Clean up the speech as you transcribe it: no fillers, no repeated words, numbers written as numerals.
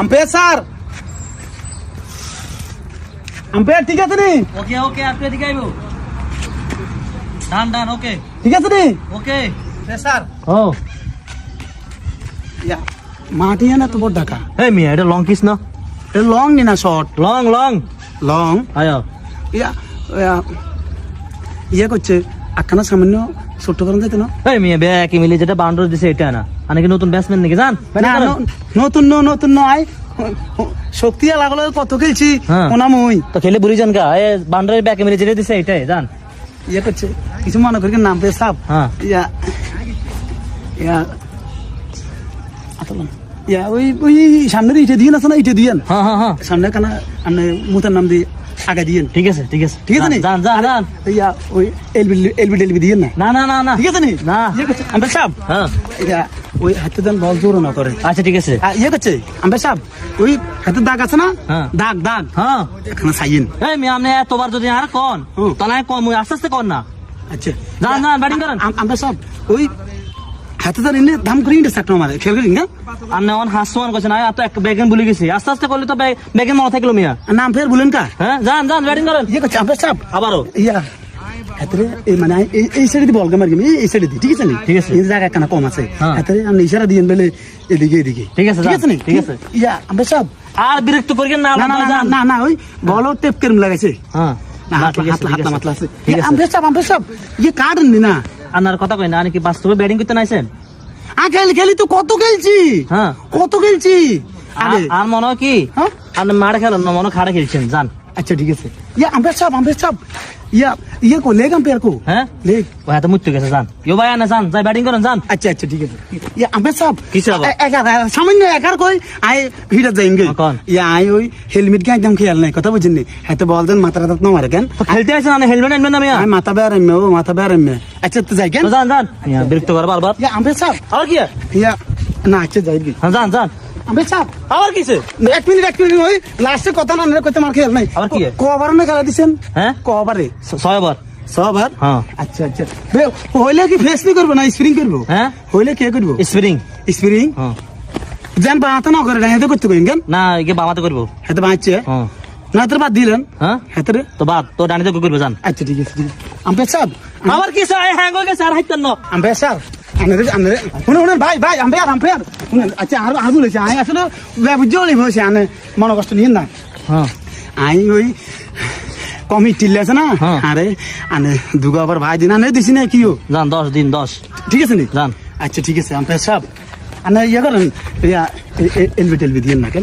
Umpire sir, umpire ঠিক আছে নি? ওকে ওকে, আপনি এদিকে আইবো। ডান ডান, ওকে ঠিক আছে নি? ওকে। স্যার ও ইয়া মাটি না তো বড় ঢাকা, এই মিয়া, এটা লং কিস না? এটা লং নি না শর্ট? Long long long. আয়ো। ইয়া ইয়া ইয়ে করছে আখানা সামান্য ছোট্ট করেন যাইতে না? এই মিয়া, ব্যাক মিলে যেটা বাউন্ডারি দিছে এটা না, আনে কি নতুন ব্যাটসম্যান নাকি জান? না, নতুন নয়, শক্তি লাগলো কত খেলছি হ্যাঁ। ওনা মই তো খেলে বুড়ি জান কা, এ বাউন্ডারি ব্যাক মিলে যেটা দিছে এটাই জান। ইয়ে করছে কিছু মনে করি নাম পেয়ে সাপ। হ্যাঁ। ইয়া ইয়া আতলাম ইয়া ওই ওই সামনের ইটে দিয়ে আছে না, ইটে দিয়ে হ্যাঁ হ্যাঁ হ্যাঁ, সামনে কানা আপনি মুতার নাম দিয়ে আগে দিয়ে। ঠিক আছে ঠিক আছে ঠিক আছে নি? জান জান জান। ইয়া ওই এলবি দিয়ে না? না না না না, ঠিক আছে নি? না। ইয়ে করছে আম্পায়ার সাহেব, হ্যাঁ ইয়া ওই হাতে দেন বল জোর না করে। আচ্ছা ঠিক আছে। ইয়ে করছে আম্পায়ার সাহেব, ওই হাতে দাগ আছে না? হ্যাঁ। দাগ দাগ হ্যাঁ। এখানে সাইন। এই মিয়া, আপনি এতবার যদি আর কোন হুম। তাহলে কম, ওই আস্তে আস্তে কর না। আচ্ছা যান যান, ব্যাটিং করেন। আম্পায়ার সাহেব ওই হাতে দাঁড় এনে দাম করে ইন্টার সাকটা মারে খেল করি না? আপনি অন হাসমান করছেন, আর তো এক বেগেন ভুলে গেছি, আস্তে আস্তে করলে তো বেগেন মনে থাকলো মিয়া। নাম ফের বলেন কা? হ্যাঁ, যান যান, ব্যাটিং করেন। ইয়ে করছে আম্পায়ার সাহেব আবারও ইয়া হাতে এই মানে এই সাইডে দিয়ে বল মারি এই সাইডে দিই, ঠিক আছে নি? ঠিক আছে। এই জায়গা কানা কম আছে, হ্যাঁ। হাতে আপনি ইশারা দিয়েন বলে এদিকে এদিকে। ঠিক আছে, ঠিক যান। আছে নি? ঠিক আছে। ইয়া আম্পায়ার সাহেব আর বিরক্ত করিয়েন না, না না না যান। না না ওই বলও টেপ কেরম লাগাইছে হ্যাঁ, না, না, হাত ঠিক আছে, ঠিক আছে। মাতলা আছে। ঠিক আছে। আম্পায়ার সাহেব ইয়ে কাটেন নি না? আপনার কথা কই না, আপনি কি বাস্তবে ব্যাটিং করতে নাইছেন? খেলি তো কত খেলছি, হ্যাঁ। কত খেলছি আরে। আর মনে হয় কি হ্যাঁ? আপনি মারে খেলেন না, মনে হয় খাড়া খেলছেন। যান। আচ্ছা ঠিক আছে। ইয়া আম্পায়ার সাহেব ইয়া ইয়ে কো লেগ আম্পায়ার কো? হ্যাঁ, লেগ। ওই হাতে মুত্তে গেছে। যান ইয়ো ভাই, আনে যান, যাই ব্যাটিং করেন। যান। আচ্ছা ঠিক আছে। ইয়া আম্পায়ার সাহেব কিসে আবার? সামান্য একার কই আই ভিড়া যাইম গে। কোন? ইয়া আই ওই হেলমেট কে একদম খেয়াল নাই, কথা বুঝিনি হাতে বল দেন মাথা রাত না মারে কেন? তো খেলতে আছেন, আপনি হেলমেট আনবেন না মিয়া? আই মাথা বের এমে ও মাথা বের এমে। আচ্ছা তো যাই কেন? তো যান যান মিয়া, বিরক্ত করে বারবার। ইয়া আম্পায়ার সাহেব আর কি? ইয়া না আচ্ছা যাই গে। হ্যাঁ, যান যান। আম্পায়ার সাহেব আবার কিছে? এক মিনিট ওই লাস্টে কথা না কইতে মার খেয়াল নাই। আবার কি? কবার না খেলা দিছেন? হ্যাঁ, কবারে? 6 বার। সবার? হ্যাঁ। আচ্ছা হইলে কি ফেস নি করবো না স্প্রিং করবো? হ্যাঁ, হইলে কে করবো? স্প্রিং। স্প্রিং হ্যাঁ, যেন বাঁধা না করে হেতে করতে কইন কেন? না একে বামাতে করবো। হেতে বাঁচছে হ্যাঁ না তোর বাদ দিলেন? হ্যাঁ, হেতে রে? তো বাদ তো ডানিতে করবো। যান। আচ্ছা ঠিক আছে আম্পায়ার সাহেব আবার কি হ্যাং হয়ে গেছে আর হাইতেন না। আম্পায়ার সাহেব শুনুন ভাই আম্পায়ার শুনুন। আচ্ছা আর বলেছে আই আসলে বুঝতে বসে আনে মনে কষ্ট নিয়েন না। হ্যাঁ, আই ওই কমিটি আছে না? হ্যাঁ। আরে আনে দুগো আবার ভাই দিন আনে দিছি না কিও? যান 10 দিন 10। ঠিক আছে নি? যান। আচ্ছা ঠিক আছে আম্পায়ার সাহেব আনে ইয়ে করেন এলবি টেলবি দিয়েন না কেন?